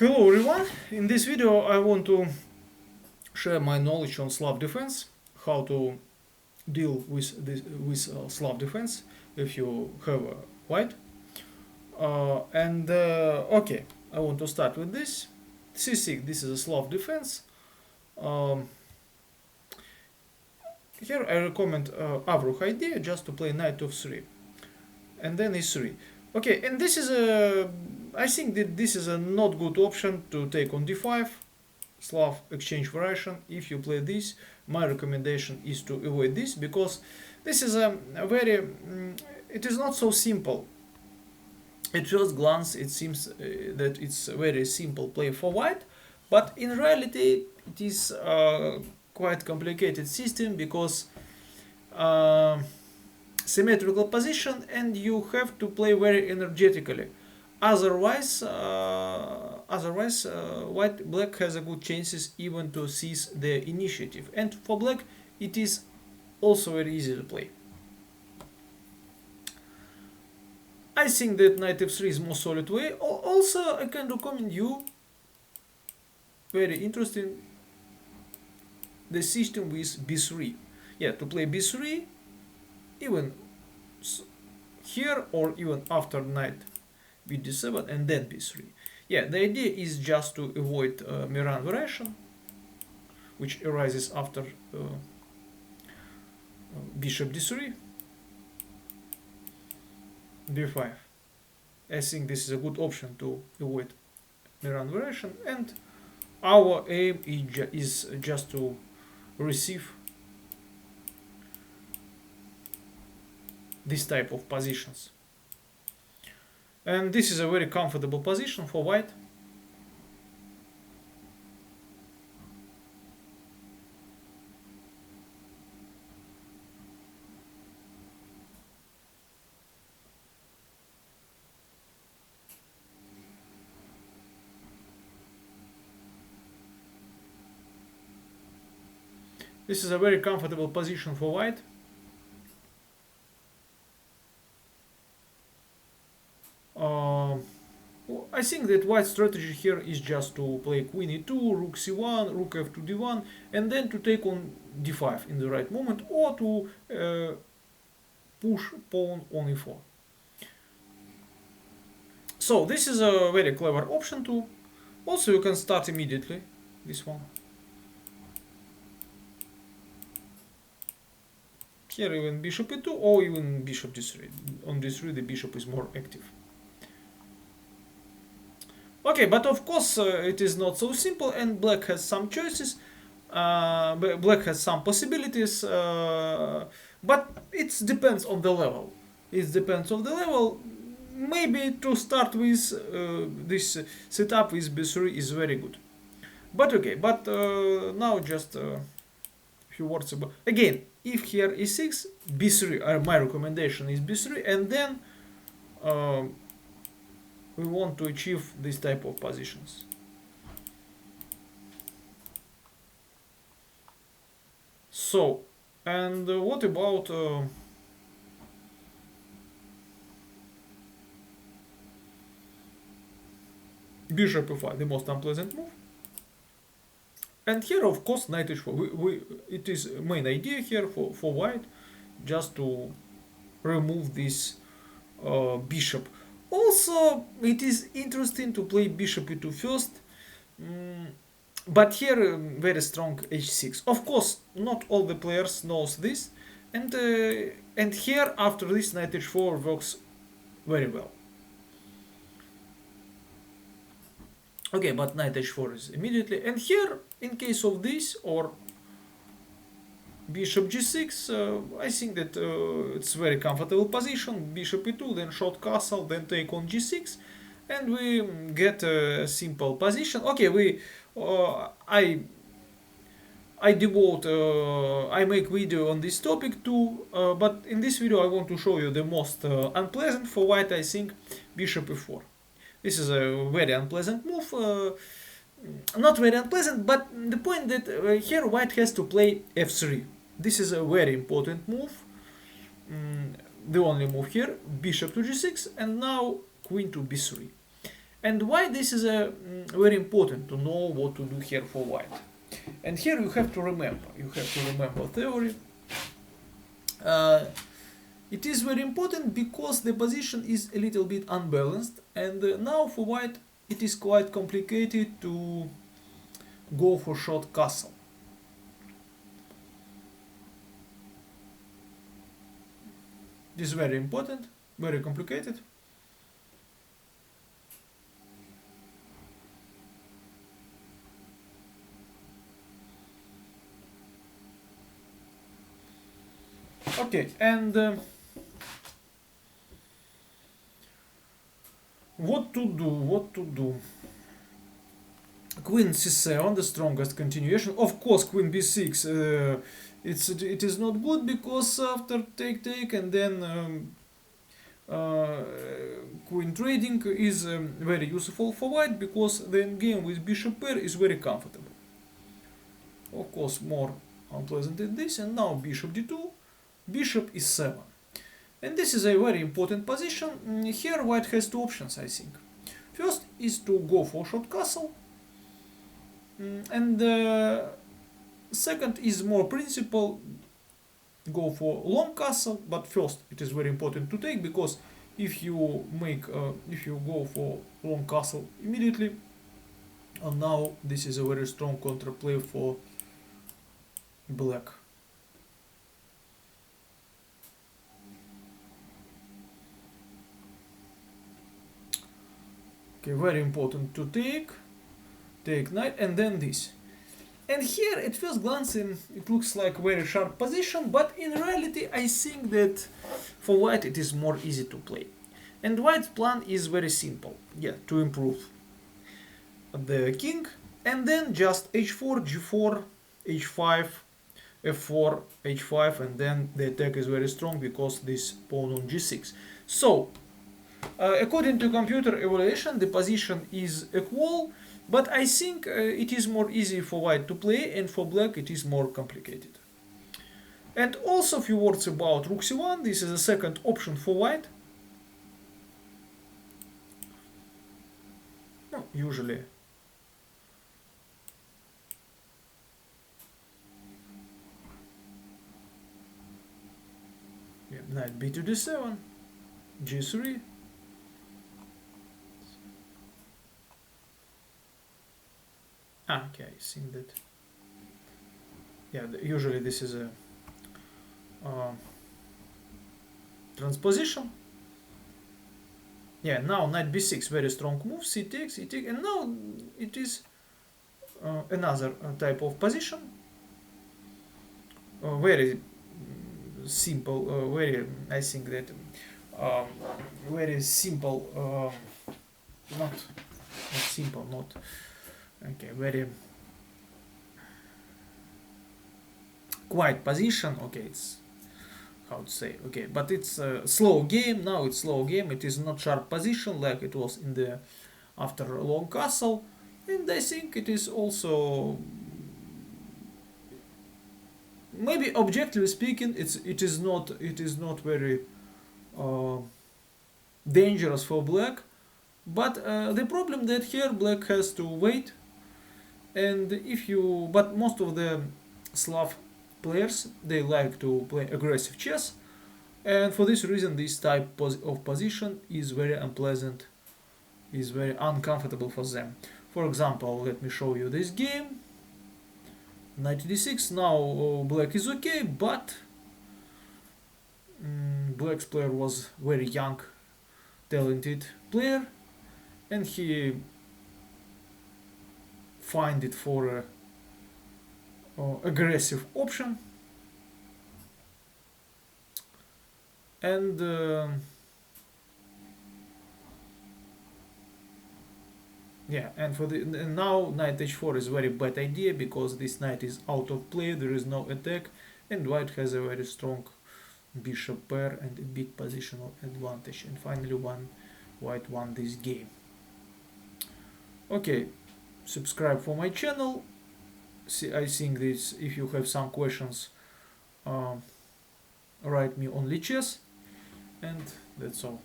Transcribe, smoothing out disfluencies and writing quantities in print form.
Hello everyone, in this video I want to share my knowledge on Slav defense, how to deal with Slav defense if you have a white. Okay, I want to start with this. C6, this is a Slav defense. Here I recommend Avruch idea just to play knight of 3 and then e3. Okay, and this is I think that this is a not good option to take on d5, Slav exchange variation. If you play this, my recommendation is to avoid this, because this is a very, it is not so simple. At first glance it seems that it's a very simple play for white, but in reality it is a quite complicated system, because symmetrical position and you have to play very energetically. Otherwise, black has a good chances even to seize the initiative. And for black, it is also very easy to play. I think that knight f3 is more solid way. Also, I can recommend you, very interesting, the system with b3. Yeah, to play b3, even here or even after knight b7 and then b3. Yeah, the idea is just to avoid Miran variation, which arises after bishop d3, b5. I think this is a good option to avoid Miran variation, and our aim is just to receive this type of positions. And this is a very comfortable position for white. This is a very comfortable position for white. I think that white strategy here is just to play queen e2, rook c1, rook f2 d1, and then to take on d5 in the right moment, or to push pawn on e4. So this is a very clever option too. Also, you can start immediately this one. Here even bishop e2 or even bishop d3. On d3 the bishop is more active. Okay, but of course it is not so simple, and black has some choices. Black has some possibilities, but it depends on the level. It depends on the level. Maybe to start with this setup with b3 is very good. But okay, but now just a few words about. Again, if here e6, b3. My recommendation is b3, and then we want to achieve this type of positions. So, and what about bishop e5, the most unpleasant move? And here, of course, knight h4. It is main idea here for white, just to remove this bishop. Also, it is interesting to play bishop e2 first, but here very strong h6. Of course, not all the players knows this, and here after this knight h4 works very well. Okay, but knight h4 is immediately, and here in case of this or bishop g6, I think that it's very comfortable position. Bishop e2, then short castle, then take on g6, and we get a simple position. Okay, I make video on this topic too, but in this video I want to show you the most unpleasant for white. I think bishop e4. This is a very unpleasant move. Not very unpleasant, but the point that here white has to play f3. This is a very important move. The only move here, bishop to g6, and now queen to b3. And why this is very important to know what to do here for white. And here you have to remember theory. It is very important because the position is a little bit unbalanced, and now for white it is quite complicated to go for short castle. This is very important, very complicated. Okay, and what to do? Queen c7, the strongest continuation. Of course, queen b6. It is not good because after take and then queen trading is very useful for white because the endgame with bishop pair is very comfortable. Of course, more unpleasant is this, and now bishop d2, bishop e7. And this is a very important position. Here white has two options, I think. First is to go for short castle, and second is more principle, go for long castle. But first it is very important to take, because if you go for long castle immediately, and now this is a very strong counterplay for black. Okay, very important to take knight, and then this. And here at first glance it looks like very sharp position, but in reality I think that for white it is more easy to play. And white's plan is very simple, to improve the king, and then just h4, g4, h5, f4, h5, and then the attack is very strong because this pawn on g6. So according to computer evaluation, the position is equal, but I think it is more easy for white to play, and for black it is more complicated. And also a few words about rook c1. This is a second option for white. No, usually knight b to d7, g3. Okay, I think that usually this is a transposition. Now knight b6, very strong move, c takes, and now it is another type of position. Very simple, I think that very simple, not simple, not okay, very quiet position. Okay, it's how to say, okay, but it's a slow game. Now it's slow game, it is not sharp position like it was in the after long castle, and I think it is also, maybe objectively speaking, it is not very dangerous for black, but the problem that here black has to wait. And but most of the Slav players, they like to play aggressive chess, and for this reason this type of position is very unpleasant, is very uncomfortable for them. For example, let me show you this game. Knight d6. Now black is okay, but black's player was very young, talented player, and he find it for a aggressive option, and and for and now knight h4 is very bad idea, because this knight is out of play, there is no attack, and white has a very strong bishop pair and a big positional advantage, and finally white won this game. Okay, subscribe for my channel. I think this, if you have some questions, write me on chess, and that's all.